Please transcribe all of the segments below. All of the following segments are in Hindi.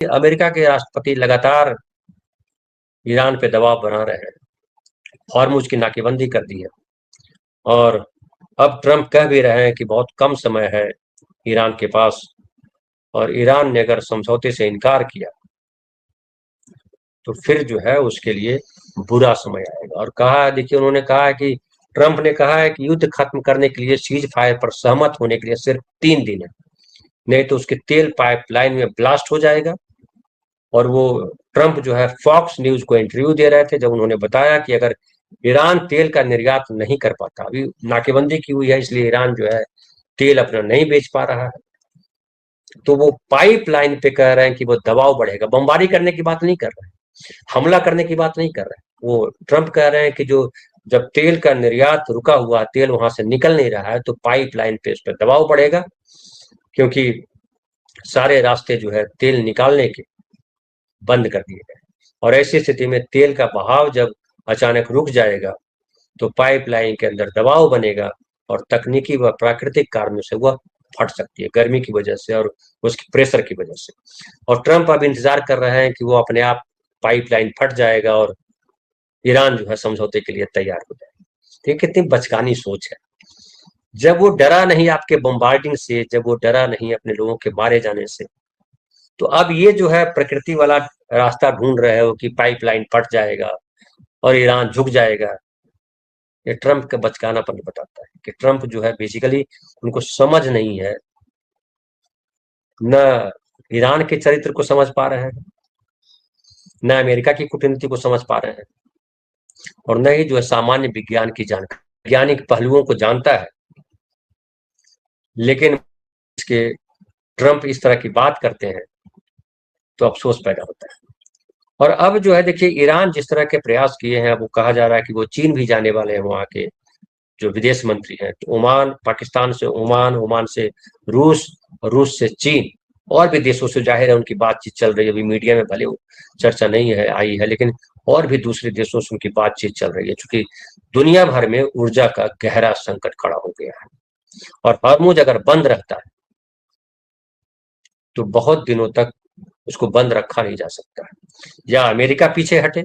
अमेरिका के राष्ट्रपति लगातार ईरान पे दबाव बना रहे हैं, हॉर्मुज की नाकेबंदी कर दी है और अब ट्रंप कह भी रहे हैं कि बहुत कम समय है ईरान के पास, और ईरान ने अगर समझौते से इनकार किया तो फिर जो है उसके लिए बुरा समय आएगा। और कहा है, देखिए उन्होंने कहा है कि ट्रंप ने कहा है कि युद्ध खत्म करने के लिए सीज फायर पर सहमत होने के लिए सिर्फ 3 दिन है, नहीं तो उसके तेल पाइपलाइन में ब्लास्ट हो जाएगा। और वो ट्रंप जो है फॉक्स न्यूज को इंटरव्यू दे रहे थे, जब उन्होंने बताया कि अगर ईरान तेल का निर्यात नहीं कर पाता, अभी नाकेबंदी की हुई है इसलिए ईरान जो है तेल अपना नहीं बेच पा रहा है, तो वो पाइपलाइन पे कह रहे हैं कि वो दबाव बढ़ेगा। बमबारी करने की बात नहीं कर रहे हैं, हमला करने की बात नहीं कर रहे हैं। वो ट्रंप कह रहे हैं कि जो जब तेल का निर्यात रुका हुआ, तेल वहां से निकल नहीं रहा है, तो पाइपलाइन पे उस पर दबाव बढ़ेगा, क्योंकि सारे रास्ते जो है तेल निकालने के बंद कर दिए गए। और ऐसी स्थिति में तेल का बहाव जब अचानक रुक जाएगा तो पाइपलाइन के अंदर दबाव बनेगा और तकनीकी व प्राकृतिक कारणों से वह फट सकती है, गर्मी की वजह से और उसकी प्रेशर की वजह से। और ट्रंप अब इंतजार कर रहे हैं कि वो अपने आप पाइपलाइन फट जाएगा और ईरान जो है समझौते के लिए तैयार हो जाएगा। तो ये कितनी बचकानी सोच है। जब वो डरा नहीं आपके बम्बार्डिंग से, जब वो डरा नहीं अपने लोगों के मारे जाने से, तो अब ये जो है प्रकृति वाला रास्ता ढूंढ रहे हो कि पाइपलाइन फट जाएगा और ईरान झुक जाएगा। ये ट्रंप का बचकानापन बताता है कि ट्रंप जो है बेसिकली उनको समझ नहीं है, न ईरान के चरित्र को समझ पा रहे हैं, न अमेरिका की कूटनीति को समझ पा रहे हैं, और न ही जो है सामान्य विज्ञान की जानकारी, वैज्ञानिक पहलुओं को जानता है। लेकिन इसके ट्रंप इस तरह की बात करते हैं तो अफसोस पैदा होता है। और अब जो है देखिए ईरान जिस तरह के प्रयास किए हैं, वो कहा जा रहा है कि वो चीन भी जाने वाले हैं, वहाँ के जो विदेश मंत्री हैं, तो ओमान, पाकिस्तान से ओमान, ओमान से रूस, और रूस से चीन, और भी देशों से जाहिर है उनकी बातचीत चल रही है। अभी मीडिया में भले चर्चा नहीं है आई है, लेकिन और भी दूसरे देशों से उनकी बातचीत चल रही है, क्योंकि दुनिया भर में ऊर्जा का गहरा संकट खड़ा हो गया है। और हॉर्मुज अगर बंद रहता है तो बहुत दिनों तक उसको बंद रखा नहीं जा सकता है। या अमेरिका पीछे हटे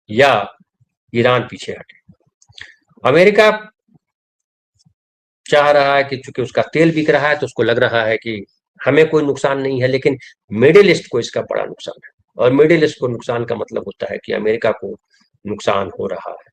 या ईरान पीछे हटे। अमेरिका चाह रहा है कि चूंकि उसका तेल बिक रहा है तो उसको लग रहा है कि हमें कोई नुकसान नहीं है, लेकिन मिडिल ईस्ट को इसका बड़ा नुकसान है। और मिडिल ईस्ट को नुकसान का मतलब होता है कि अमेरिका को नुकसान हो रहा है।